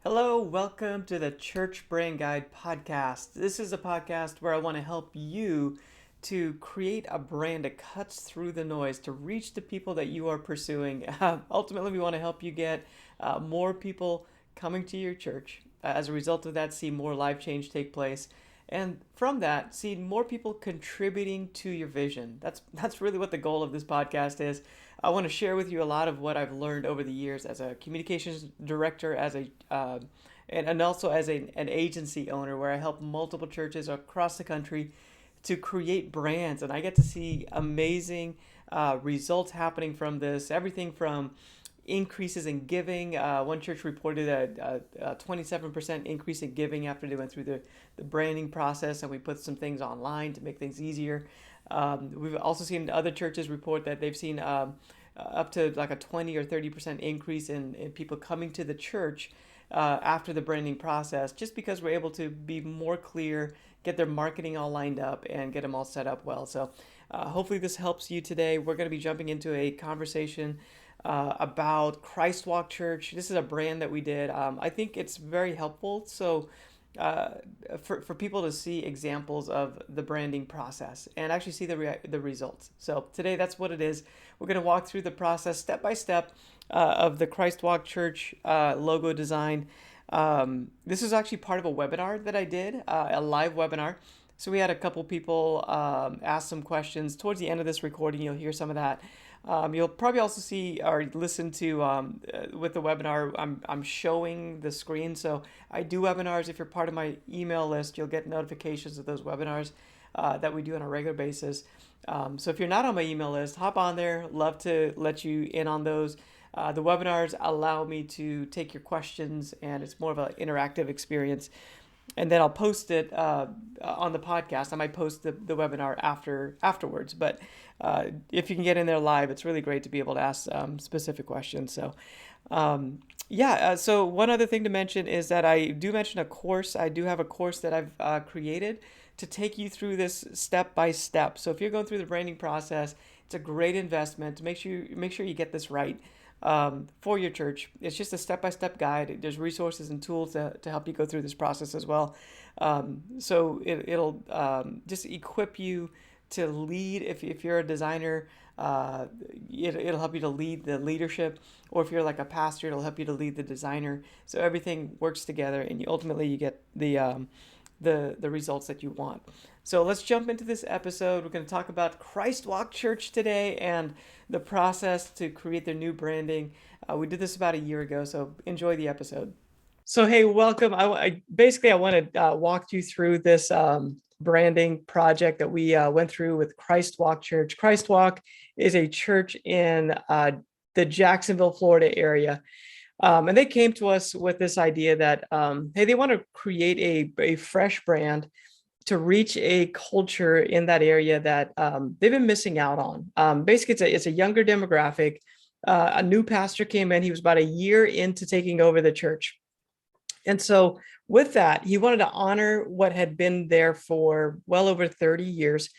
Hello, welcome to the Church Brand Guide podcast. This is a podcast where I want to help you to create a brand that cuts through the noise to reach the people that you are pursuing. Ultimately, we want to help you get more people coming to your church. As a result of that, see more life change take place. And from that, see more people contributing to your vision. That's really what the goal of this podcast is. I want to share with you a lot of what I've learned over the years as a communications director, and also as an agency owner, where I help multiple churches across the country to create brands, and I get to see amazing results happening from this. Everything from increases in giving. One church reported a 27% increase in giving after they went through the branding process, and we put some things online to make things easier. We've also seen other churches report that they've seen up to like a 20 or 30% increase in people coming to the church after the branding process, just because we're able to be more clear, get their marketing all lined up, and get them all set up well. So hopefully this helps you today. We're going to be jumping into a conversation about Christwalk Church. This is a brand that we did. I think it's very helpful. So uh, for people to see examples of the branding process and actually see the results. So today, that's what it is. We're going to walk through the process step by step of the Christwalk Church logo design. This is actually part of a webinar that I did, a live webinar. So we had a couple people ask some questions. Towards the end of this recording, you'll hear some of that. You'll probably also see or listen to with the webinar, I'm showing the screen. So I do webinars. If you're part of my email list, you'll get notifications of those webinars that we do on a regular basis. So if you're not on my email list, hop on there. Love to let you in on those. The webinars allow me to take your questions, and it's more of an interactive experience. And then I'll post it on the podcast. I might post the webinar afterwards. But if you can get in there live, it's really great to be able to ask specific questions. So so one other thing to mention is that I do mention a course. I do have a course that I've created to take you through this step by step. So if you're going through the branding process, it's a great investment to make sure you get this right for your church. It's just a step-by-step guide. There's resources and tools to help you go through this process as well. It'll just equip you to lead. If you're a designer, it'll help you to lead the leadership, or if you're like a pastor, it'll help you to lead the designer. So everything works together, and ultimately you get the results that you want. So let's jump into this episode. We're going to talk about Christwalk Church today and the process to create their new branding. We did this about a year ago, so enjoy the episode. So hey, welcome. I want to walk you through this branding project that we went through with Christwalk Church. Christwalk is a church in the Jacksonville, Florida area. And they came to us with this idea that, hey, they want to create a fresh brand to reach a culture in that area that they've been missing out on. Basically, it's a younger demographic. A new pastor came in. He was about a year into taking over the church. And so with that, he wanted to honor what had been there for well over 30 years.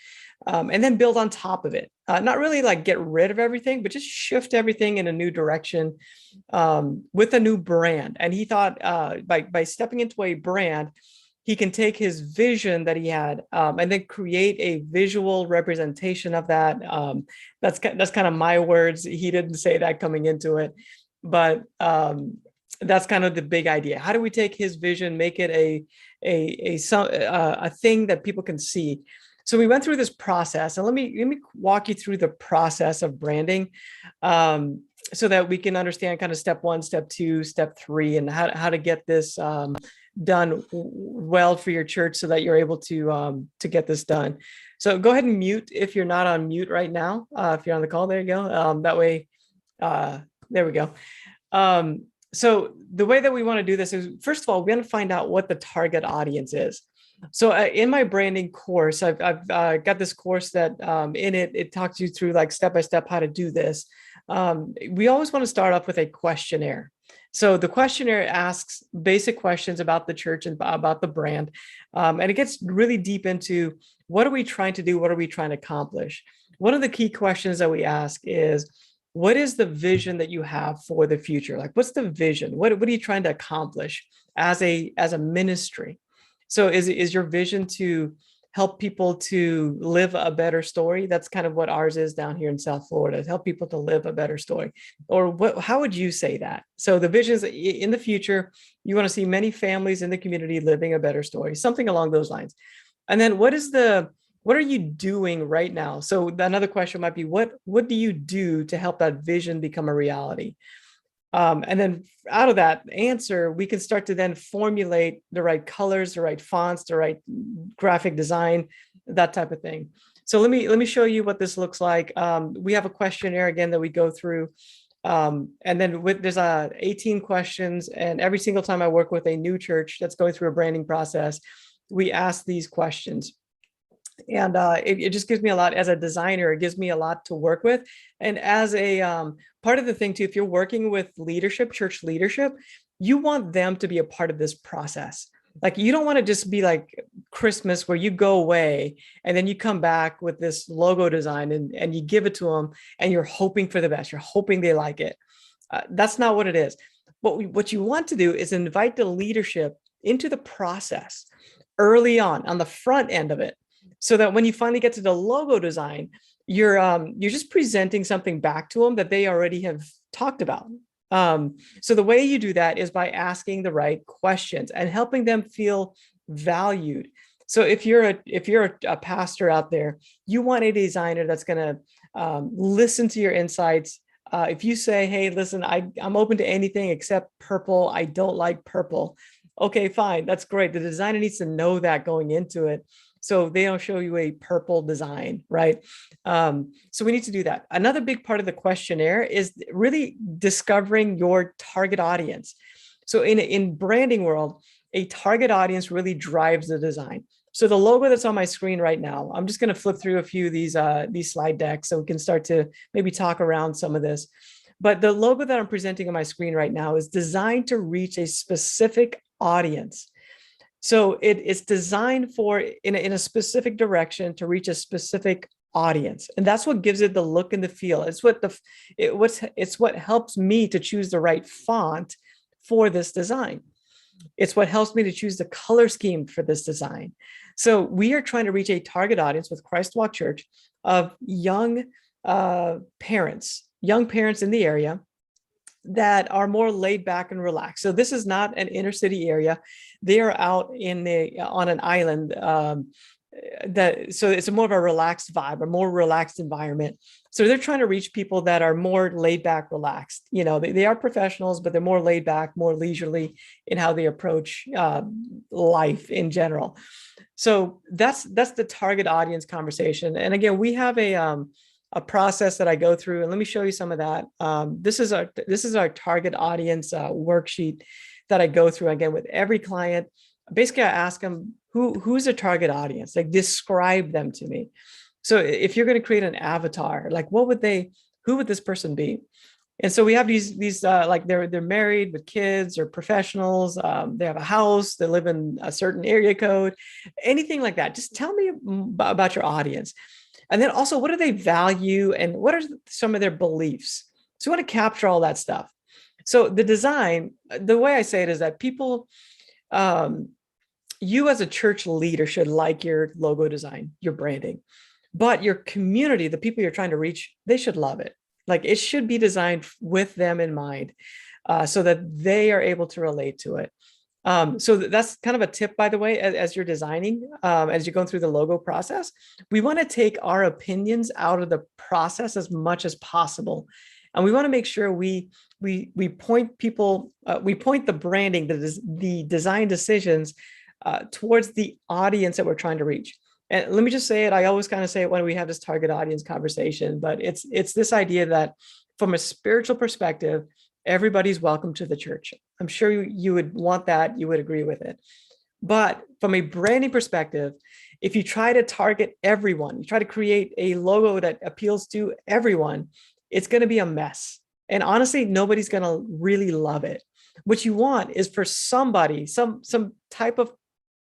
And then build on top of it. Not really like get rid of everything, but just shift everything in a new direction with a new brand. And he thought by stepping into a brand, he can take his vision that he had and then create a visual representation of that. That's kind of my words. He didn't say that coming into it, but that's kind of the big idea. How do we take his vision, make it a thing that people can see? So we went through this process, and let me walk you through the process of branding, so that we can understand kind of step one, step two, step three, and how to get this done well for your church, so that you're able to get this done. So go ahead and mute if you're not on mute right now. If you're on the call, there you go. That way, there we go. So the way that we want to do this is, first of all, we want to find out what the target audience is. So in my branding course, I've got this course that in it talks you through like step by step how to do this. We always want to start off with a questionnaire. So the questionnaire asks basic questions about the church and about the brand. And it gets really deep into what are we trying to do? What are we trying to accomplish? One of the key questions that we ask is, what is the vision that you have for the future? Like, what's the vision? What are you trying to accomplish as a ministry? So is your vision to help people to live a better story? That's kind of what ours is down here in South Florida, is help people to live a better story. Or how would you say that? So the vision is in the future, you want to see many families in the community living a better story, something along those lines. And then what are you doing right now? So another question might be, what do you do to help that vision become a reality? And then out of that answer, we can start to then formulate the right colors, the right fonts, the right graphic design, that type of thing. So let me show you what this looks like. We have a questionnaire again that we go through. And then there's 18 questions, and every single time I work with a new church that's going through a branding process, we ask these questions. And it just gives me a lot as a designer. It gives me a lot to work with. And as a part of the thing too, if you're working with leadership, church leadership, you want them to be a part of this process. Like, you don't want to just be like Christmas where you go away and then you come back with this logo design and you give it to them and you're hoping for the best. You're hoping they like it. That's not what it is. What you want to do is invite the leadership into the process early on the front end of it, so that when you finally get to the logo design, you're just presenting something back to them that they already have talked about. So the way you do that is by asking the right questions and helping them feel valued. So if you're a pastor out there, you want a designer that's going to listen to your insights. If you say, hey, listen, I'm open to anything except purple. I don't like purple. Okay, fine. That's great. The designer needs to know that going into it, so they don't show you a purple design, right? So we need to do that. Another big part of the questionnaire is really discovering your target audience. So in branding world, a target audience really drives the design. So the logo that's on my screen right now, I'm just going to flip through a few of these slide decks so we can start to maybe talk around some of this. But the logo that I'm presenting on my screen right now is designed to reach a specific audience. So it's designed for in a specific direction to reach a specific audience, and that's what gives it the look and the feel. It's what helps me to choose the right font for this design. It's what helps me to choose the color scheme for this design. So we are trying to reach a target audience with Christwalk Church of young parents in the area that are more laid back and relaxed. So this is not an inner city area. They are out on an island. So it's more of a relaxed vibe, a more relaxed environment. So they're trying to reach people that are more laid back, relaxed. They are professionals, but they're more laid back, more leisurely in how they approach life in general. So that's the target audience conversation. And again, we have a process that I go through, and let me show you some of that. This is our target audience worksheet that I go through again with every client. Basically, I ask them who's a target audience, like describe them to me. So if you're going to create an avatar, like who would this person be? And so we have these like they're married with kids or professionals. They have a house. They live in a certain area code, anything like that. Just tell me about your audience. And then also, what do they value and what are some of their beliefs? So we want to capture all that stuff. So the design, the way I say it is that people, you as a church leader should like your logo design, your branding, but your community, the people you're trying to reach, they should love it. Like, it should be designed with them in mind, so that they are able to relate to it. So that's kind of a tip, by the way, as you're designing, as you're going through the logo process. We want to take our opinions out of the process as much as possible. And we want to make sure we point people, we point the branding, the design decisions towards the audience that we're trying to reach. And let me just say it, I always kind of say it when we have this target audience conversation, but it's this idea that from a spiritual perspective, everybody's welcome to the church. I'm sure you would want that. You would agree with it. But from a branding perspective, if you try to target everyone, you try to create a logo that appeals to everyone, it's going to be a mess. And honestly, nobody's going to really love it. What you want is for somebody, some type of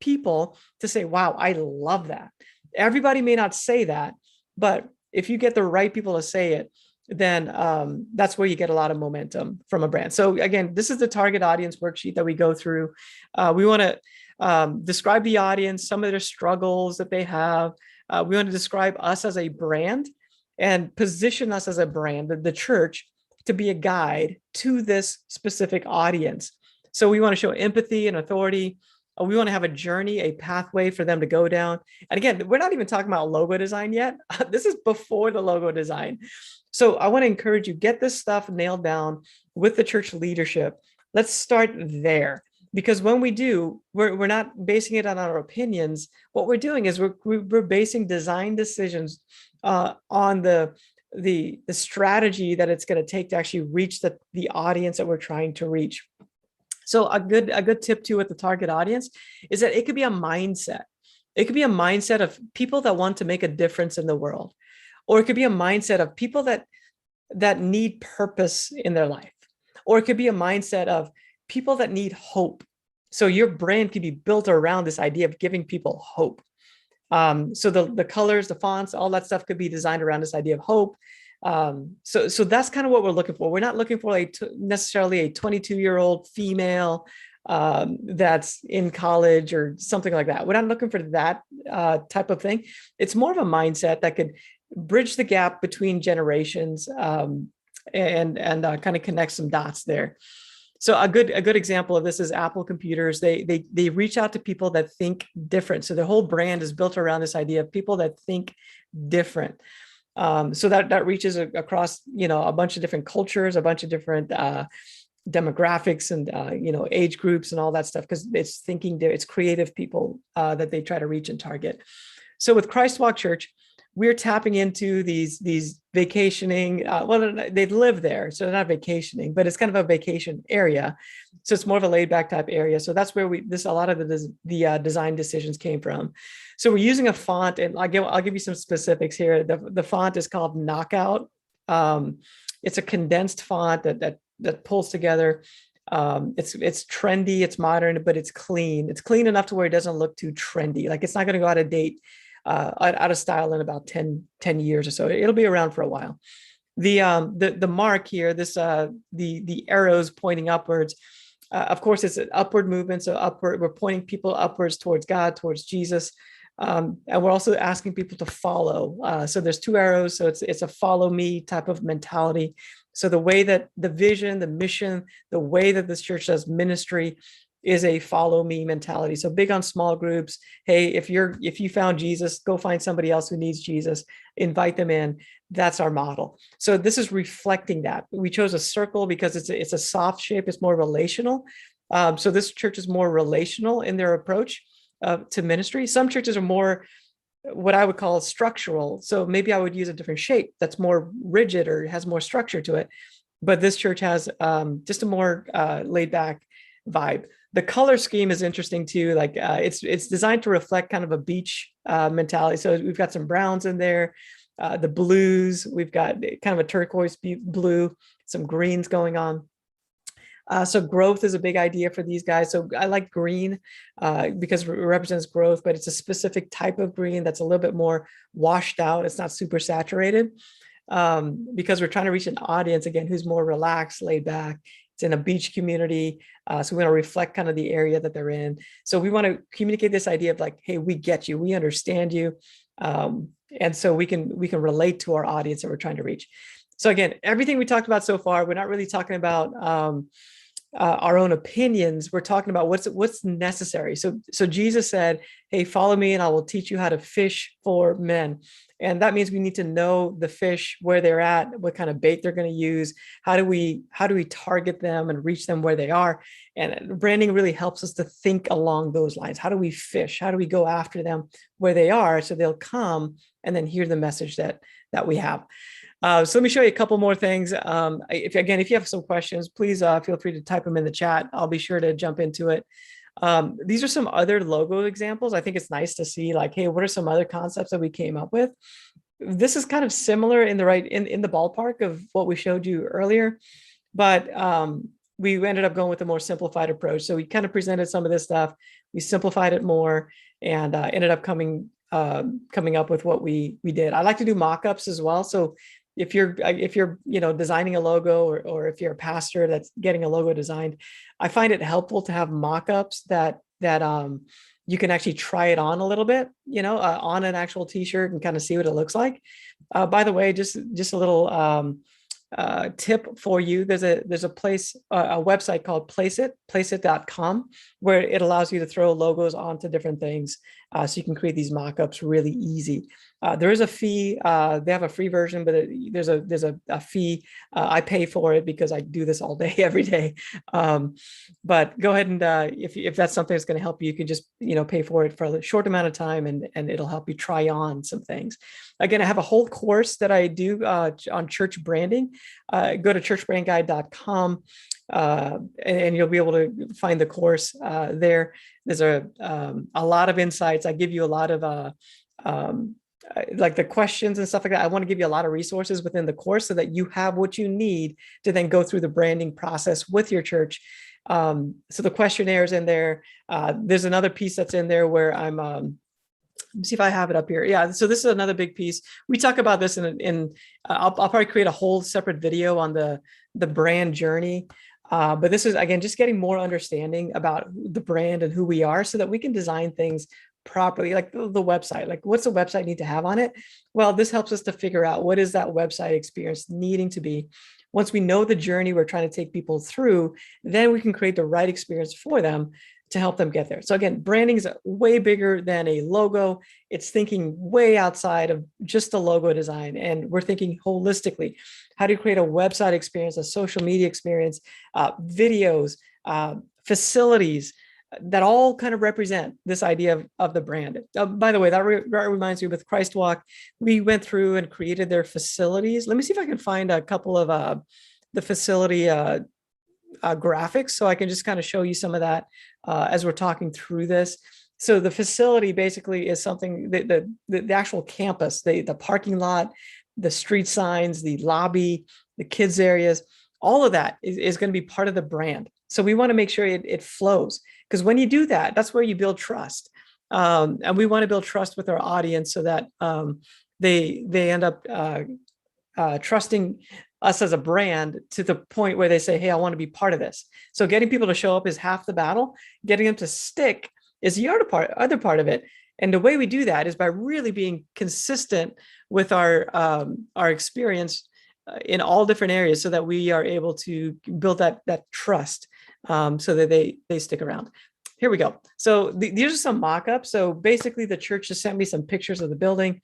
people to say, wow, I love that. Everybody may not say that, but if you get the right people to say it, then that's where you get a lot of momentum from a brand. So again, this is the target audience worksheet that we go through. We want to describe the audience, some of their struggles that they have. We want to describe us as a brand and position us as a brand, the church, to be a guide to this specific audience. So we want to show empathy and authority. We want to have a journey, a pathway for them to go down. And again, we're not even talking about logo design yet. This is before the logo design. So I want to encourage you, get this stuff nailed down with the church leadership. Let's start there. Because when we do, we're not basing it on our opinions. What we're doing is we're basing design decisions on the strategy that it's going to take to actually reach the audience that we're trying to reach. So a good tip too with the target audience is that it could be a mindset. It could be a mindset of people that want to make a difference in the world, or it could be a mindset of people that need purpose in their life, or it could be a mindset of people that need hope. So your brand could be built around this idea of giving people hope. So the colors, the fonts, all that stuff could be designed around this idea of hope. So that's kind of what we're looking for. We're not looking for necessarily a 22-year-old female that's in college or something like that. We're not looking for that type of thing. It's more of a mindset that could bridge the gap between generations and kind of connect some dots there. So a good example of this is Apple computers. They reach out to people that think different. So their whole brand is built around this idea of people that think different. So that reaches across, a bunch of different cultures, a bunch of different demographics and, age groups and all that stuff, because it's creative people that they try to reach and target. So with Christwalk Church, we're tapping into these vacationing, they live there, so they're not vacationing, but it's kind of a vacation area. So it's more of a laid back type area. So that's where a lot of the design decisions came from. So we're using a font, and I'll give you some specifics here. The font is called Knockout. It's a condensed font that pulls together. It's trendy, it's modern, but it's clean. It's clean enough to where it doesn't look too trendy. Like it's not going to go out of date, out of style in about 10 years or so. It'll be around for a while. The mark here, the arrows pointing upwards, of course, it's an upward movement. So upward, we're pointing people upwards towards God, towards Jesus. And we're also asking people to follow. So there's two arrows. So it's a follow me type of mentality. So the way that the vision, the mission, the way that this church does ministry is a follow me mentality. So big on small groups. Hey, if you found Jesus, go find somebody else who needs Jesus, invite them in. That's our model. So this is reflecting that. We chose a circle because it's a soft shape. It's more relational. So this church is more relational in their approach to ministry. Some churches are more what I would call structural. So maybe I would use a different shape that's more rigid or has more structure to it. But this church has just a more laid back vibe. The color scheme is interesting too. Like it's designed to reflect kind of a beach mentality. So we've got some browns in there, the blues. We've got kind of a turquoise blue, some greens going on. So growth is a big idea for these guys. So I like green because it represents growth, but it's a specific type of green that's a little bit more washed out. It's not super saturated because we're trying to reach an audience, again, who's more relaxed, laid back. It's in a beach community. So we want to reflect kind of the area that they're in. So we want to communicate this idea of like, hey, we get you, we understand you. And so we can relate to our audience that we're trying to reach. So again, everything we talked about so far, we're not really talking about our own opinions. We're talking about what's necessary. So Jesus said, hey, follow me and I will teach you how to fish for men. And that means we need to know the fish, where they're at, what kind of bait they're going to use. How do we target them and reach them where they are? And branding really helps us to think along those lines. How do we fish? How do we go after them where they are so they'll come and then hear the message that we have? So let me show you a couple more things. If you have some questions, please feel free to type them in the chat. I'll be sure to jump into it. These are some other logo examples. I think it's nice to see like, hey, what are some other concepts that we came up with? This is kind of similar in the ballpark of what we showed you earlier, but we ended up going with a more simplified approach. So we kind of presented some of this stuff, we simplified it more, and ended up coming up with what we did. I like to do mock-ups as well. So if you're designing a logo, or if you're a pastor that's getting a logo designed, I find it helpful to have mock-ups that you can actually try it on a little bit, on an actual t-shirt and kind of see what it looks like. By the way, just a little tip for you. There's a place, a website called placeit.com, where it allows you to throw logos onto different things. So you can create these mock-ups really easy. There is a fee. They have a free version, but there's a fee. I pay for it because I do this all day, every day. But go ahead and if that's something that's going to help you, you can just pay for it for a short amount of time, and it'll help you try on some things. Again, I have a whole course that I do on church branding. Go to churchbrandguide.com, and you'll be able to find the course there. There's a lot of insights. I give you a lot of like the questions and stuff like that. I want to give you a lot of resources within the course so that you have what you need to then go through the branding process with your church. So the questionnaire is in there. There's another piece that's in there where I'm let me see if I have it up here. Yeah. So this is another big piece. We talk about this I'll probably create a whole separate video on the brand journey. But this is, again, just getting more understanding about the brand and who we are so that we can design things properly, like the website. Like, what's the website need to have on it? Well, this helps us to figure out what is that website experience needing to be. Once we know the journey we're trying to take people through, then we can create the right experience for them to help them get there. So again, branding is way bigger than a logo. It's thinking way outside of just the logo design. And we're thinking holistically. How do you create a website experience, a social media experience, videos, facilities that all kind of represent this idea of the brand? By the way, that reminds me, with Christwalk, we went through and created their facilities. Let me see if I can find a couple of the facility graphics, so I can just kind of show you some of that as we're talking through this. So the facility basically is something, the actual campus, the parking lot, the street signs, the lobby, the kids areas, all of that is going to be part of the brand. So we want to make sure it flows, because when you do that, that's where you build trust. And we want to build trust with our audience so that they end up trusting us as a brand to the point where they say, hey, I want to be part of this. So getting people to show up is half the battle. Getting them to stick is the other part of it. And the way we do that is by really being consistent with our experience in all different areas, so that we are able to build that trust, so that they stick around. Here we go. So these are some mock-ups. So basically the church just sent me some pictures of the building.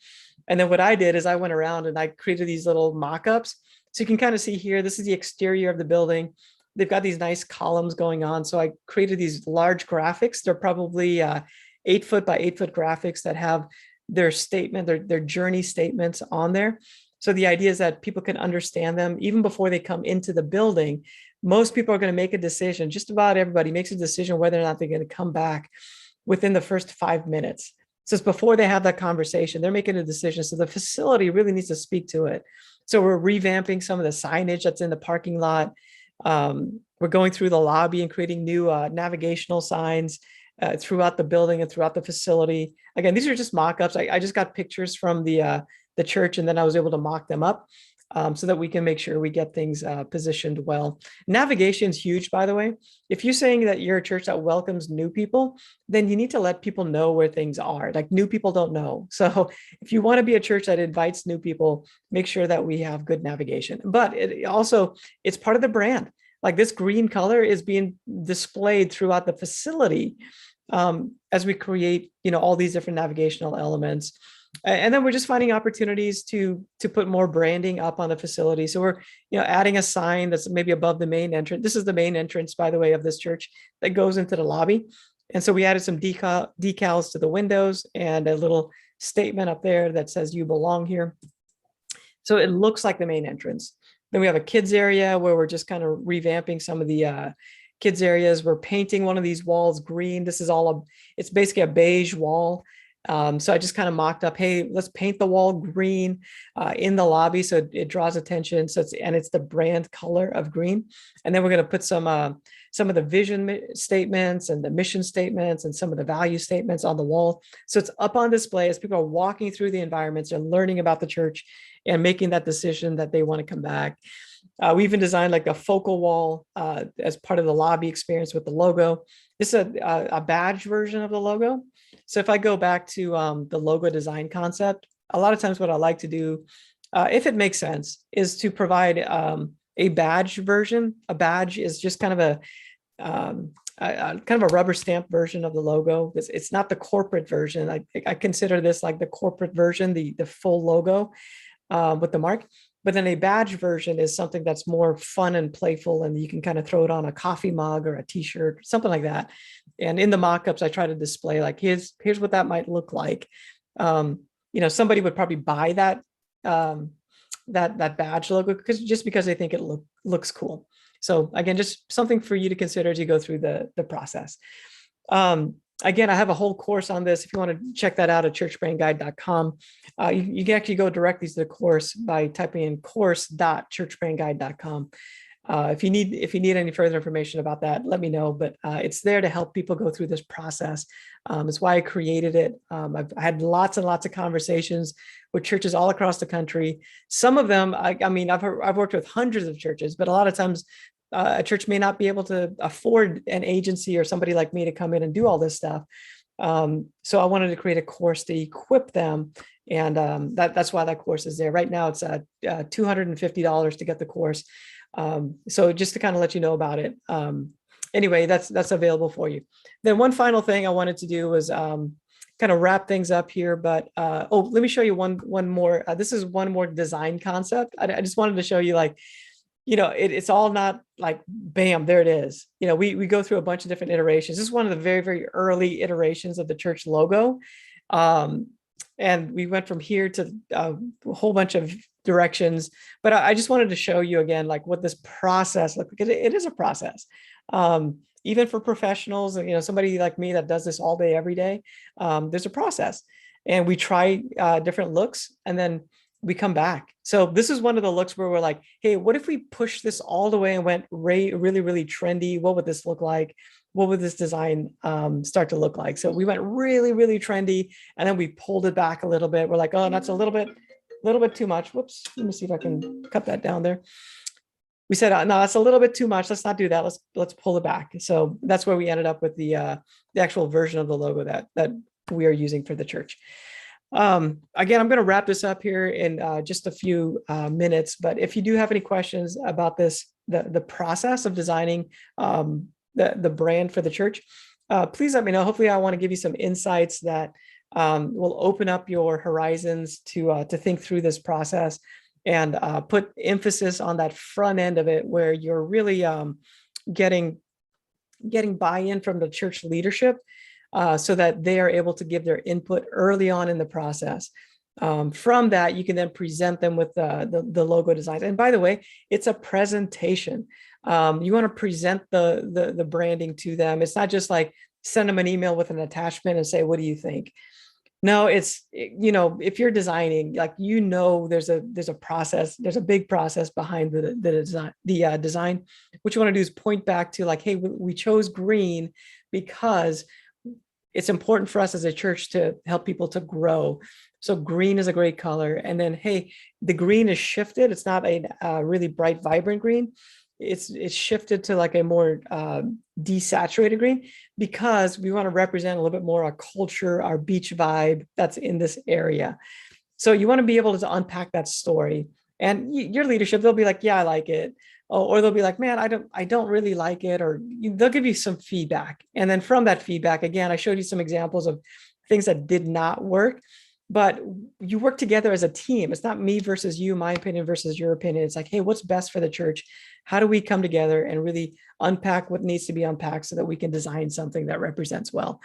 And then what I did is I went around and I created these little mock-ups. So you can kind of see here, this is the exterior of the building. They've got these nice columns going on. So I created these large graphics. They're probably 8 foot by 8 foot graphics that have their statement, their journey statements on there. So the idea is that people can understand them even before they come into the building. Most people are going to make a decision. Just about everybody makes a decision whether or not they're going to come back within the first 5 minutes. So it's before they have that conversation, they're making a decision. So the facility really needs to speak to it. So we're revamping some of the signage that's in the parking lot. We're going through the lobby and creating new navigational signs throughout the building and throughout the facility. Again, these are just mock-ups. I just got pictures from the church, and then I was able to mock them up so that we can make sure we get things positioned well. Navigation is huge, by the way. If you're saying that you're a church that welcomes new people, then you need to let people know where things are. Like, new people don't know. So if you want to be a church that invites new people, make sure that we have good navigation. But it's part of the brand. Like, this green color is being displayed throughout the facility as we create, all these different navigational elements. And then we're just finding opportunities to put more branding up on the facility. So we're, adding a sign that's maybe above the main entrance. This is the main entrance, by the way, of this church that goes into the lobby. And so we added some decals to the windows and a little statement up there that says "You belong here." So it looks like the main entrance. Then we have a kids area where we're just kind of revamping some of the kids areas. We're painting one of these walls green. This is it's basically a beige wall. So I just kind of mocked up, hey, let's paint the wall green in the lobby so it draws attention. So it's the brand color of green. And then we're going to put some of the vision statements and the mission statements and some of the value statements on the wall. So it's up on display as people are walking through the environments and learning about the church and making that decision that they want to come back. We even designed like a focal wall as part of the lobby experience with the logo. This is a badge version of the logo. So if I go back to the logo design concept, a lot of times what I like to do, if it makes sense, is to provide a badge version. A badge is just kind of a rubber stamp version of the logo. It's not the corporate version. I consider this like the corporate version, the full logo with the mark. But then a badge version is something that's more fun and playful, and you can kind of throw it on a coffee mug or a t-shirt, something like that. And in the mock-ups, I try to display like, here's what that might look like. Somebody would probably buy that that badge logo because they think it looks cool. So again, just something for you to consider as you go through the process. Again, I have a whole course on this. If you want to check that out at churchbrandguide.com, you can actually go directly to the course by typing in course.churchbrandguide.com. If you need any further information about that, let me know. But it's there to help people go through this process. It's why I created it. I've had lots and lots of conversations with churches all across the country. Some of them, I've worked with hundreds of churches, but a lot of times a church may not be able to afford an agency or somebody like me to come in and do all this stuff. So I wanted to create a course to equip them. And that's why that course is there. Right now, it's $250 to get the course. So just to kind of let you know about it. Anyway, that's available for you. Then one final thing I wanted to do was kind of wrap things up here. But let me show you one more. This is one more design concept. I just wanted to show you, like, it's all not like, bam, there it is. We go through a bunch of different iterations. This is one of the very, very early iterations of the church logo. And we went from here to a whole bunch of directions, but I just wanted to show you again, like, what this process looks like. It is a process. Even for professionals, somebody like me that does this all day, every day, there's a process, and we try different looks, and then we come back. So this is one of the looks where we're like, hey, what if we push this all the way and went really, really trendy? What would this look like? What would this design start to look like? So we went really, really trendy, and then we pulled it back a little bit. We're like, oh, that's a little bit too much. Whoops. Let me see if I can cut that down there. We said, no, that's a little bit too much. Let's not do that. Let's pull it back. So that's where we ended up with the actual version of the logo that we are using for the church. Again, I'm going to wrap this up here in just a few minutes, but if you do have any questions about this, the process of designing the brand for the church, please let me know. Hopefully I want to give you some insights that will open up your horizons to think through this process, and put emphasis on that front end of it, where you're really getting buy-in from the church leadership, so that they are able to give their input early on in the process. From that, you can then present them with the logo designs. And by the way, it's a presentation. You want to present the branding to them. It's not just like send them an email with an attachment and say, what do you think? No, it's, if you're designing, like, there's a process, there's a big process behind the design. What you want to do is point back to, like, hey, we chose green because it's important for us as a church to help people to grow. So green is a great color. And then, hey, the green is shifted. It's not a really bright, vibrant green. It's shifted to like a more desaturated green, because we want to represent a little bit more our culture, our beach vibe that's in this area. So you want to be able to unpack that story, and your leadership, they'll be like, yeah, I like it. Or they'll be like, man, I don't really like it. Or they'll give you some feedback. And then from that feedback, again, I showed you some examples of things that did not work, but you work together as a team. It's not me versus you, my opinion versus your opinion. It's like, hey, what's best for the church? How do we come together and really unpack what needs to be unpacked so that we can design something that represents well?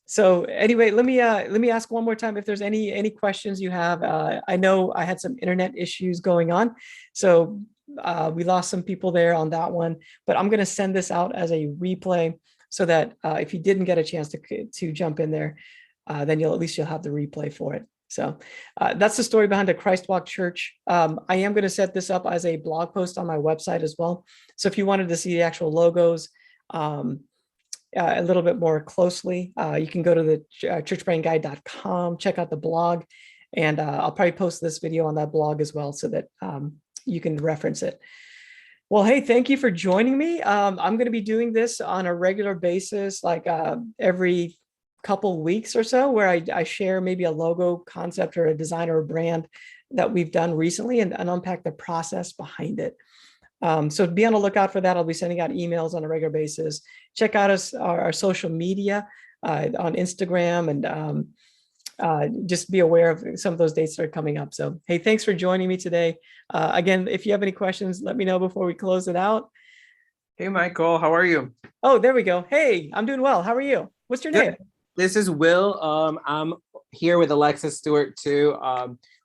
So anyway, let me ask one more time if there's any questions you have. I know I had some internet issues going on, so we lost some people there on that one, but I'm going to send this out as a replay so that if you didn't get a chance to jump in there, then at least you'll have the replay for it. So that's the story behind the Christwalk Church. I am going to set this up as a blog post on my website as well. So if you wanted to see the actual logos a little bit more closely, you can go to the churchbrandguide.com, check out the blog, and I'll probably post this video on that blog as well so that you can reference it. Well, hey, thank you for joining me. I'm going to be doing this on a regular basis, like every couple weeks or so, where I share maybe a logo concept or a design or a brand that we've done recently and unpack the process behind it. So be on the lookout for that. I'll be sending out emails on a regular basis. Check out our social media on Instagram, and just be aware of some of those dates that are coming up. So, hey, thanks for joining me today. Again, if you have any questions, let me know before we close it out. Hey, Michael, how are you? Oh, there we go. Hey, I'm doing well. How are you? What's your name? This is Will. I'm here with Alexis Stewart too.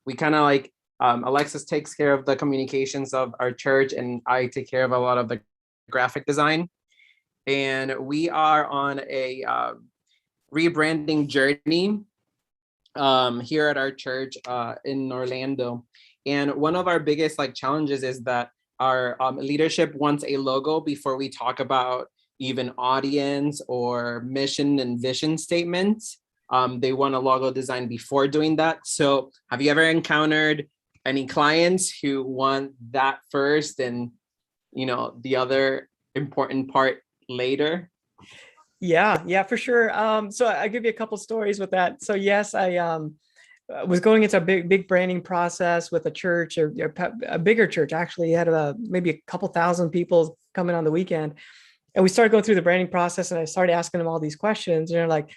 We kind of like Alexis takes care of the communications of our church, and I take care of a lot of the graphic design. And we are on a rebranding journey here at our church in Orlando. And one of our biggest challenges is that our leadership wants a logo before we talk about even audience or mission and vision statements. They want a logo design before doing that. So have you ever encountered any clients who want that first and, the other important part later? Yeah, for sure. So I'll give you a couple stories with that. So yes, I was going into a big branding process with a church, or a bigger church. Actually, it had maybe a couple thousand people coming on the weekend. And we started going through the branding process, and I started asking them all these questions, and they're like,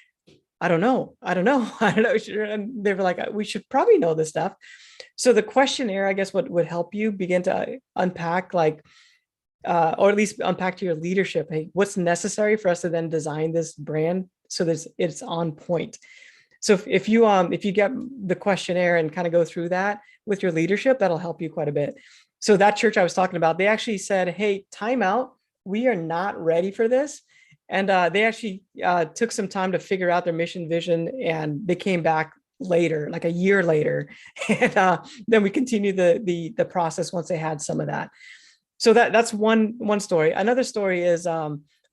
I don't know. I don't know. And they were like, we should probably know this stuff. So the questionnaire, I guess, what would help you begin to unpack, or at least unpack to your leadership, hey, what's necessary for us to then design this brand so that it's on point. So if you get the questionnaire and kind of go through that with your leadership, that'll help you quite a bit. So that church I was talking about, they actually said, hey, time out. We are not ready for this. And they actually took some time to figure out their mission vision, and they came back later, like a year later. And then we continued the process once they had some of that. So that's one story. Another story is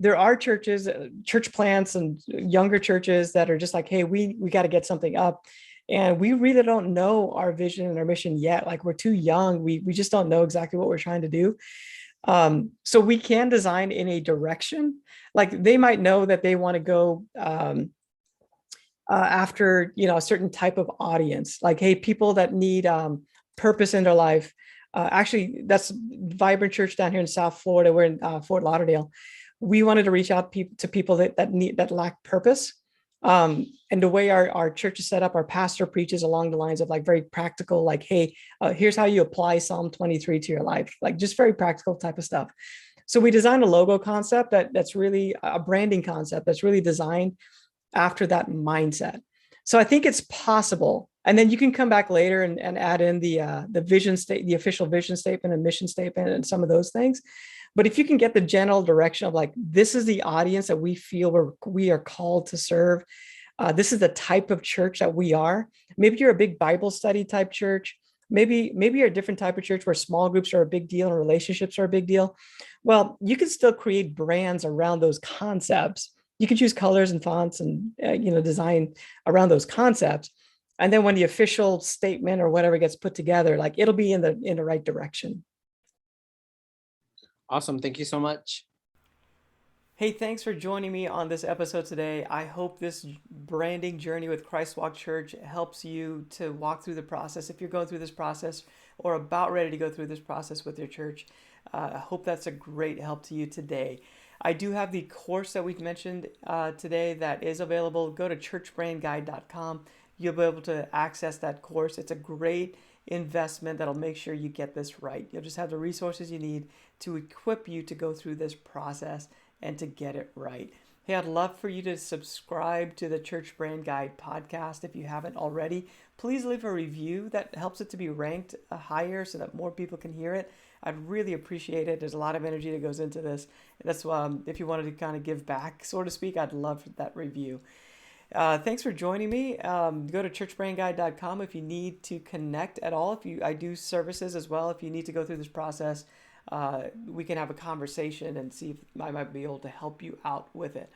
there are churches, church plants and younger churches that are just like, hey, we got to get something up. And we really don't know our vision and our mission yet. Like, we're too young. We just don't know exactly what we're trying to do. So we can design in a direction. Like, they might know that they want to go after, a certain type of audience, like, hey, people that need purpose in their life. Actually, that's Vibrant Church down here in South Florida. We're in Fort Lauderdale. We wanted to reach out to people that lack purpose. And the way our church is set up, our pastor preaches along the lines of very practical, like, hey, here's how you apply Psalm 23 to your life, like just very practical type of stuff. So we designed a logo concept that's really a branding concept that's really designed after that mindset. So I think it's possible. And then you can come back later and add in the vision state, the official vision statement and mission statement and some of those things. But if you can get the general direction of this is the audience that we feel we are called to serve. This is the type of church that we are. Maybe you're a big Bible study type church. Maybe you're a different type of church where small groups are a big deal and relationships are a big deal. Well, you can still create brands around those concepts. You can choose colors and fonts and design around those concepts. And then when the official statement or whatever gets put together, it'll be in the right direction. Awesome. Thank you so much. Hey, thanks for joining me on this episode today. I hope this branding journey with Christwalk Church helps you to walk through the process. If you're going through this process or about ready to go through this process with your church, I hope that's a great help to you today. I do have the course that we've mentioned today that is available. Go to churchbrandguide.com. You'll be able to access that course. It's a great investment that'll make sure you get this right. You'll just have the resources you need to equip you to go through this process and to get it right. Hey, I'd love for you to subscribe to the Church Brand Guide podcast if you haven't already. Please leave a review. That helps it to be ranked higher so that more people can hear it. I'd really appreciate it. There's a lot of energy that goes into this. That's if you wanted to kind of give back, so to speak, I'd love that review. Thanks for joining me. Go to churchbrandguide.com if you need to connect at all. I do services as well. If you need to go through this process, we can have a conversation and see if I might be able to help you out with it.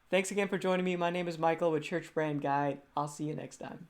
Thanks again for joining me. My name is Michael with Church Brand Guide. I'll see you next time.